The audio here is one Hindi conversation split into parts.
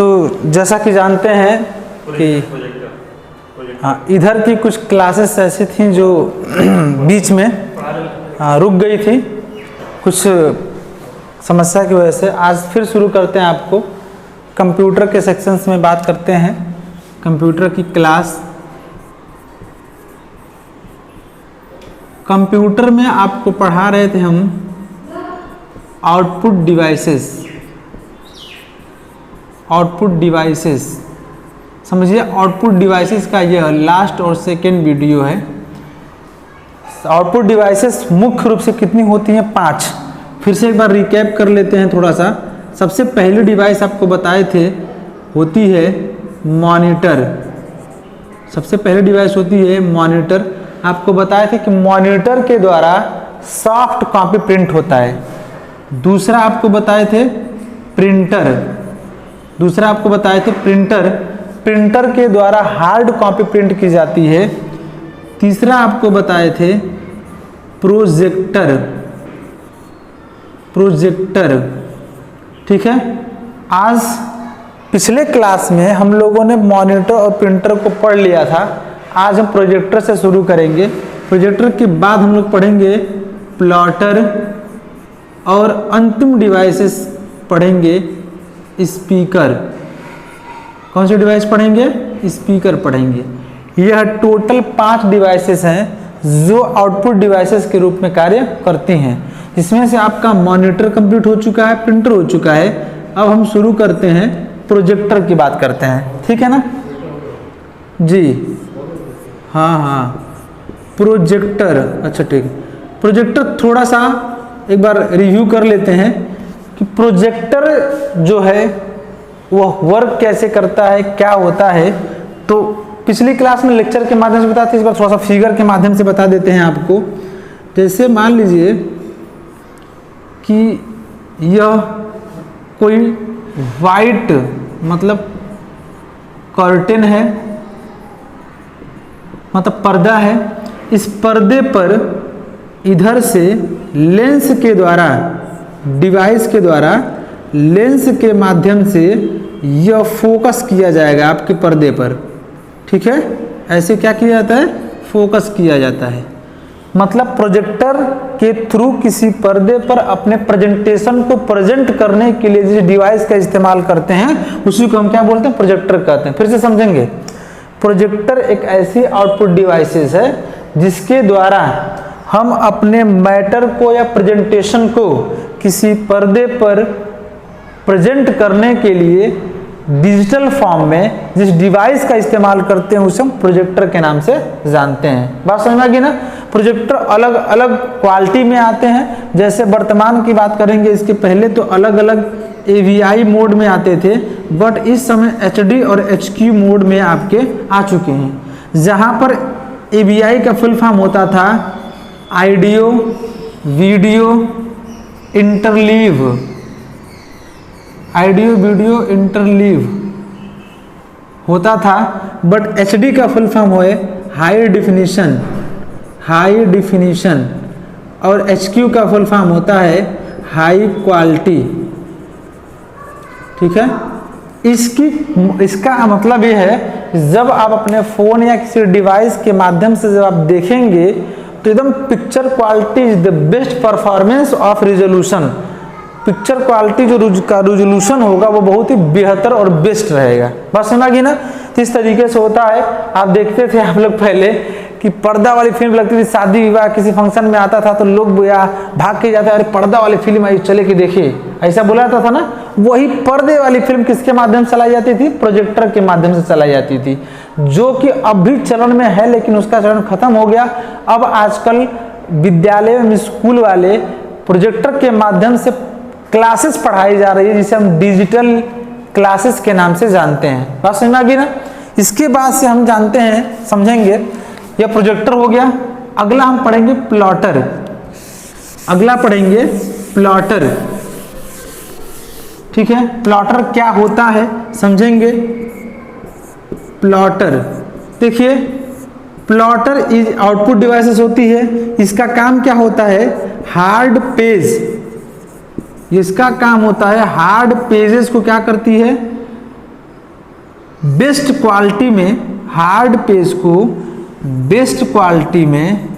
तो जैसा कि जानते हैं कि हाँ, इधर की कुछ क्लासेस ऐसी थी जो बीच में रुक गई थी कुछ समस्या की वजह से। आज फिर शुरू करते हैं, आपको कंप्यूटर के सेक्शंस में बात करते हैं, कंप्यूटर की क्लास। कंप्यूटर में आपको पढ़ा रहे थे हम आउटपुट डिवाइसेस। आउटपुट डिवाइसेस समझिए, आउटपुट डिवाइसेस का यह लास्ट और सेकेंड वीडियो है। आउटपुट डिवाइसेस मुख्य रूप से कितनी होती हैं? 5। फिर से एक बार रिकैप कर लेते हैं थोड़ा सा। सबसे पहली डिवाइस आपको बताए थे होती है मॉनिटर। सबसे पहली डिवाइस होती है मॉनिटर। आपको बताए थे कि मॉनिटर के द्वारा सॉफ्ट कॉपी प्रिंट होता है। दूसरा आपको बताए थे प्रिंटर। दूसरा आपको बताए थे प्रिंटर। प्रिंटर के द्वारा हार्ड कॉपी प्रिंट की जाती है। तीसरा आपको बताए थे प्रोजेक्टर। प्रोजेक्टर, ठीक है। आज पिछले क्लास में हम लोगों ने मॉनिटर और प्रिंटर को पढ़ लिया था। आज हम प्रोजेक्टर से शुरू करेंगे। प्रोजेक्टर के बाद हम लोग पढ़ेंगे प्लॉटर और अंतिम डिवाइसेस पढ़ेंगे स्पीकर। कौन सी डिवाइस पढ़ेंगे? स्पीकर पढ़ेंगे। यह टोटल 5 डिवाइसेस हैं जो आउटपुट डिवाइसेस के रूप में कार्य करती हैं। इसमें से आपका मॉनिटर कंप्लीट हो चुका है, प्रिंटर हो चुका है। अब हम शुरू करते हैं, प्रोजेक्टर की बात करते हैं, ठीक है ना जी? हाँ, प्रोजेक्टर, अच्छा ठीक है। प्रोजेक्टर थोड़ा सा एक बार रिव्यू कर लेते हैं कि प्रोजेक्टर जो है वह वर्क कैसे करता है, क्या होता है। तो पिछली क्लास में लेक्चर के माध्यम से बताते थे, इस बार थोड़ा सा फिगर के माध्यम से बता देते हैं आपको। जैसे मान लीजिए कि यह कोई वाइट मतलब कर्टेन है, मतलब पर्दा है। इस पर्दे पर इधर से लेंस के द्वारा, डिवाइस के द्वारा लेंस के माध्यम से यह फोकस किया जाएगा आपके पर्दे पर, ठीक है। ऐसे क्या किया जाता है? फोकस किया जाता है। मतलब प्रोजेक्टर के थ्रू किसी पर्दे पर अपने प्रेजेंटेशन को प्रेजेंट करने के लिए जिस डिवाइस का इस्तेमाल करते हैं उसी को हम क्या बोलते हैं? प्रोजेक्टर कहते हैं। फिर से समझेंगे। प्रोजेक्टर एक ऐसी आउटपुट डिवाइसेस है जिसके द्वारा हम अपने मैटर को या प्रेजेंटेशन को किसी पर्दे पर प्रेजेंट करने के लिए डिजिटल फॉर्म में जिस डिवाइस का इस्तेमाल करते हैं उसे हम प्रोजेक्टर के नाम से जानते हैं। बात समझ में आ गई ना? प्रोजेक्टर अलग अलग क्वालिटी में आते हैं। जैसे वर्तमान की बात करेंगे, इसके पहले तो अलग अलग AVI मोड में आते थे, बट इस समय HD और HQ मोड में आपके आ चुके हैं। जहां पर AVI का फुल फॉर्म होता था audio video interleave. Audio video interleave होता था, बट HD का फुल फॉर्म है हाई डिफिनीशन। High definition. और HQ का फुल फॉर्म होता है हाई क्वालिटी, ठीक है। इसका मतलब ये है जब आप अपने फोन या किसी डिवाइस के माध्यम से जब आप देखेंगे तो एकदम picture quality is the best performance of resolution. Picture quality जो का रिजोल्यूशन होगा वो बहुत ही बेहतर और बेस्ट रहेगा। बात समझ गई ना? तो इस तरीके से होता है। आप देखते थे आप लोग पहले कि पर्दा वाली फिल्म लगती थी, शादी विवाह किसी फंक्शन में आता था तो लोग या भाग के जाते, अरे पर्दा वाली फिल्म आई, चले कि देखिए, ऐसा बोला जाता था ना। वही पर्दे वाली फिल्म किसके माध्यम से चलाई जाती थी? प्रोजेक्टर के माध्यम से चलाई जाती थी, जो कि अब भी चलन में है, लेकिन उसका चलन खत्म हो गया। अब आजकल विद्यालय में स्कूल वाले प्रोजेक्टर के माध्यम से क्लासेस पढ़ाई जा रही है, जिसे हम डिजिटल क्लासेस के नाम से जानते हैं। बात समझ में आ गई ना? इसके बाद से हम जानते हैं, समझेंगे, यह प्रोजेक्टर हो गया। अगला हम पढ़ेंगे प्लॉटर। अगला पढ़ेंगे प्लॉटर, ठीक है। प्लॉटर क्या होता है समझेंगे। प्लॉटर देखिए, प्लॉटर इज आउटपुट डिवाइसेस होती है। इसका काम क्या होता है? Hard page. इसका काम होता है हार्ड पेजेस को क्या करती है? बेस्ट क्वालिटी में, हार्ड पेज को बेस्ट क्वालिटी में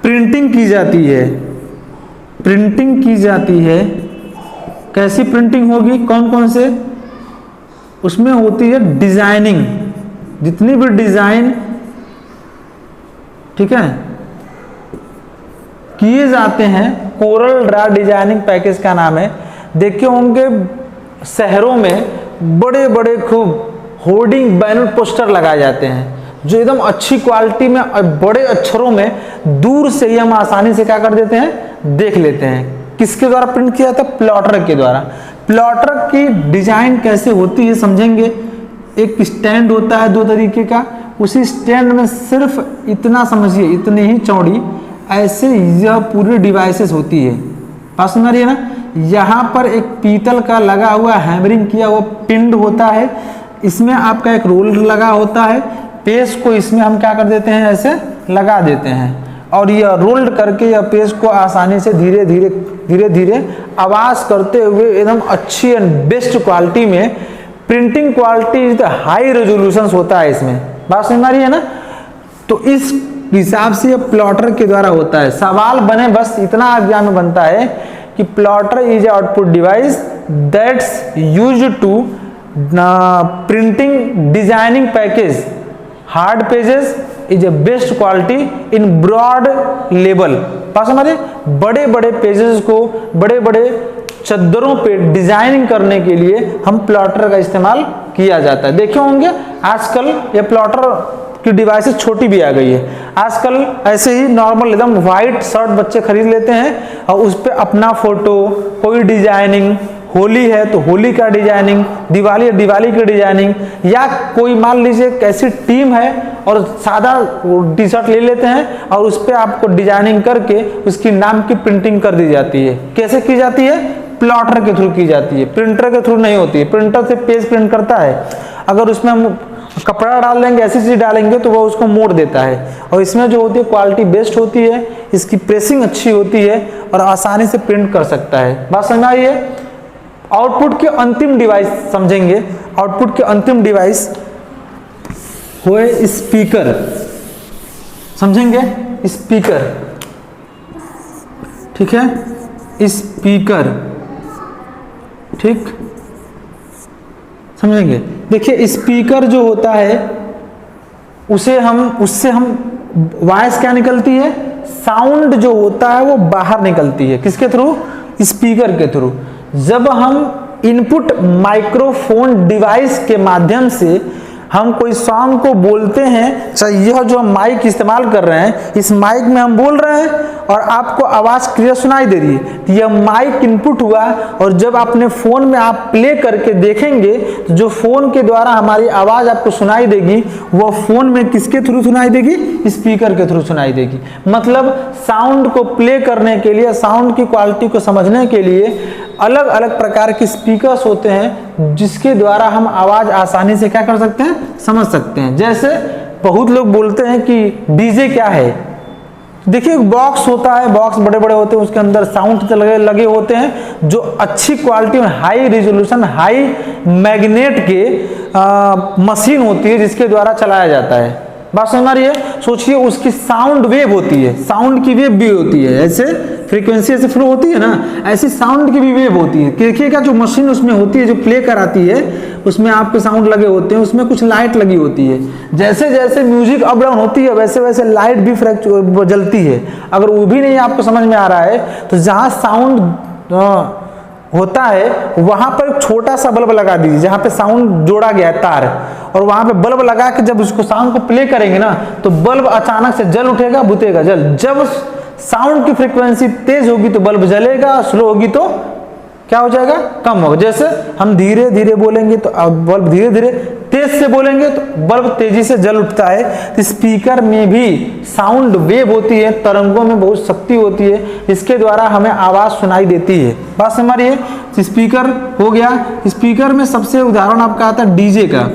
प्रिंटिंग की जाती है। प्रिंटिंग की जाती है। कैसी प्रिंटिंग होगी, कौन कौन से, उसमें होती है डिजाइनिंग, जितनी भी डिजाइन, ठीक है, किए जाते हैं। कोरल ड्रा डिजाइनिंग पैकेज का नाम है। देखे होंगे शहरों में बड़े बड़े खूब होर्डिंग बैनर पोस्टर लगाए जाते हैं, जो एकदम अच्छी क्वालिटी में और बड़े अक्षरों में दूर से ही हम आसानी से क्या कर देते हैं, देख लेते हैं। किसके द्वारा प्रिंट किया था, प्लॉटर के द्वारा। प्लॉटर की डिजाइन कैसे होती है समझेंगे। एक स्टैंड होता है 2 तरीके का, उसी स्टैंड में सिर्फ इतना समझिए, इतनी ही चौड़ी, ऐसे यह पूरी डिवाइसेस होती है। बात समझ रही है ना। यहाँ पर एक पीतल का लगा हुआ हैमरिंग किया हुआ पिंड होता है, इसमें आपका एक रोलर लगा होता है, पेज को इसमें हम क्या कर देते हैं, ऐसे लगा देते हैं, और यह रोल्ड करके यह पेज को आसानी से धीरे धीरे आवाज करते हुए एकदम अच्छी एंड बेस्ट क्वालिटी में, प्रिंटिंग क्वालिटी हाई रेजोल्यूशन होता है इसमें। बात समझ रही है ना। तो इस हिसाब से यह प्लॉटर के द्वारा होता है। सवाल बने बस इतना एग्जाम में बनता है कि plotter is output device that's used to printing designing package hard pages is a best quality in broad level. बात समझे, बड़े बड़े पेजेस को बड़े बड़े चद्दरों पे डिजाइनिंग करने के लिए हम प्लॉटर का इस्तेमाल किया जाता है। देखे होंगे आजकल ये प्लॉटर की डिवाइसेस छोटी भी आ गई है। आजकल ऐसे ही नॉर्मल एकदम व्हाइट शर्ट बच्चे खरीद लेते हैं और उस पर अपना फोटो, कोई डिजाइनिंग, होली है तो होली का डिजाइनिंग, दिवाली है दिवाली की डिजाइनिंग, या कोई मान लीजिए कैसी टीम है और सादा टी शर्ट ले लेते हैं और उस पर आपको डिजाइनिंग करके उसकी नाम की प्रिंटिंग कर दी जाती है। कैसे की जाती है, प्लॉटर के थ्रू की जाती है, प्रिंटर के थ्रू नहीं होती है। प्रिंटर से पेज प्रिंट करता है, अगर उसमें हम कपड़ा डाल देंगे, ऐसी चीज डालेंगे तो वो उसको मोड़ देता है, और इसमें जो होती है क्वालिटी बेस्ट होती है, इसकी प्रेसिंग अच्छी होती है और आसानी से प्रिंट कर सकता है। बात समझ आई है। आउटपुट के अंतिम डिवाइस समझेंगे। आउटपुट के अंतिम डिवाइस हुए स्पीकर, समझेंगे, स्पीकर, ठीक है, स्पीकर, ठीक, समझेंगे। देखिए स्पीकर जो होता है उससे हम वॉइस क्या निकलती है, साउंड जो होता है वो बाहर निकलती है। किसके थ्रू, स्पीकर के थ्रू। जब हम इनपुट माइक्रोफोन डिवाइस के माध्यम से हम कोई सॉन्ग को बोलते हैं, चाहे यह जो हम माइक इस्तेमाल कर रहे हैं, इस माइक में हम बोल रहे हैं और आपको आवाज क्लियर सुनाई दे रही है, तो यह माइक इनपुट हुआ, और जब अपने फोन में आप प्ले करके देखेंगे तो जो फोन के द्वारा हमारी आवाज आपको सुनाई देगी वह फोन में किसके थ्रू सुनाई देगी, स्पीकर के थ्रू सुनाई देगी। मतलब साउंड को प्ले करने के लिए, साउंड की क्वालिटी को समझने के लिए अलग अलग प्रकार के स्पीकर्स होते हैं जिसके द्वारा हम आवाज आसानी से क्या कर सकते हैं, समझ सकते हैं। जैसे बहुत लोग बोलते हैं कि डीजे क्या है। देखिए एक बॉक्स होता है, बॉक्स बड़े बड़े होते हैं, उसके अंदर साउंड लगे होते हैं जो अच्छी क्वालिटी में हाई रिजोल्यूशन, हाई मैग्नेट के मशीन होती है जिसके द्वारा चलाया जाता है। बात समझ रही है। सोचिए उसकी साउंड वेव होती है, साउंड की वेव भी होती है, ऐसे फ्रीक्वेंसी ऐसे फ्लो होती है ना, ऐसी साउंड की भी वेव होती है। देखिएगा जो मशीन उसमें होती है जो प्ले कराती है उसमें आपके साउंड लगे होते हैं, उसमें कुछ लाइट लगी होती है। जैसे जैसे म्यूजिक अप डाउन होती है वैसे वैसे लाइट भी जलती है। अगर वो भी नहीं आपको समझ में आ रहा है तो जहाँ साउंड होता है वहां पर एक छोटा सा बल्ब लगा दीजिए जहां पे साउंड जोड़ा गया है तार, और वहां पे बल्ब लगा के जब उसको साउंड को प्ले करेंगे ना तो बल्ब अचानक से जल उठेगा, बुतेगा जल। जब साउंड की फ्रीक्वेंसी तेज होगी तो बल्ब जलेगा, स्लो होगी तो क्या हो जाएगा, कम होगा। जैसे हम धीरे धीरे बोलेंगे तो बल्ब धीरे धीरे, तेज से बोलेंगे तो बल्ब तेजी से जल उठता है। तो स्पीकर में भी साउंड वेव होती है, तरंगों में बहुत शक्ति होती है, इसके द्वारा हमें आवाज सुनाई देती है। बात समझ रही है। स्पीकर हो गया। स्पीकर में सबसे उदाहरण आपका आता है डीजे का।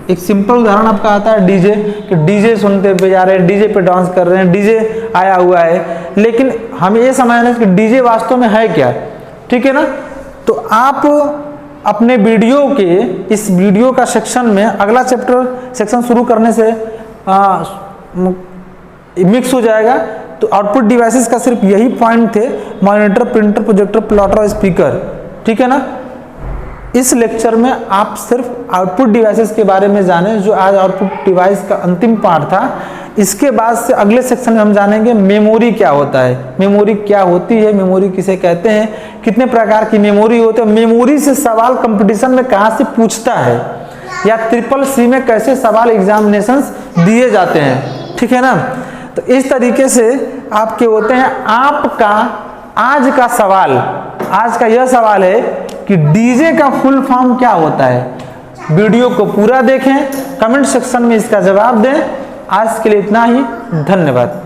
एक सिंपल उदाहरण आपका आता है डीजे, कि डीजे सुनते पे जा रहे हैं, डीजे पे डांस कर रहे हैं, डीजे आया हुआ है। लेकिन हमें ये समझना है कि डीजे वास्तव में है क्या, ठीक है ना। तो आप अपने वीडियो के इस वीडियो का सेक्शन में अगला सेक्शन शुरू करने से मिक्स हो जाएगा। तो आउटपुट डिवाइसेस का सिर्फ यही पॉइंट थे, मॉनिटर, प्रिंटर, प्रोजेक्टर, प्लॉटर और स्पीकर, ठीक है ना। इस लेक्चर में आप सिर्फ आउटपुट डिवाइसेस के बारे में जाने, जो आज आउटपुट डिवाइस का अंतिम पार्ट था। इसके बाद से अगले सेक्शन में हम जानेंगे मेमोरी क्या होता है, मेमोरी क्या होती है, मेमोरी किसे कहते हैं, कितने प्रकार की मेमोरी होते हैं, मेमोरी से सवाल कंपटीशन में कहाँ से पूछता है, या CCC में कैसे सवाल एग्जामिनेशंस दिए जाते हैं, ठीक है ना। तो इस तरीके से आपके होते हैं। आपका आज का सवाल, आज का यह सवाल है कि डीजे का फुल फॉर्म क्या होता है। वीडियो को पूरा देखें, कमेंट सेक्शन में इसका जवाब दें। आज के लिए इतना ही, धन्यवाद।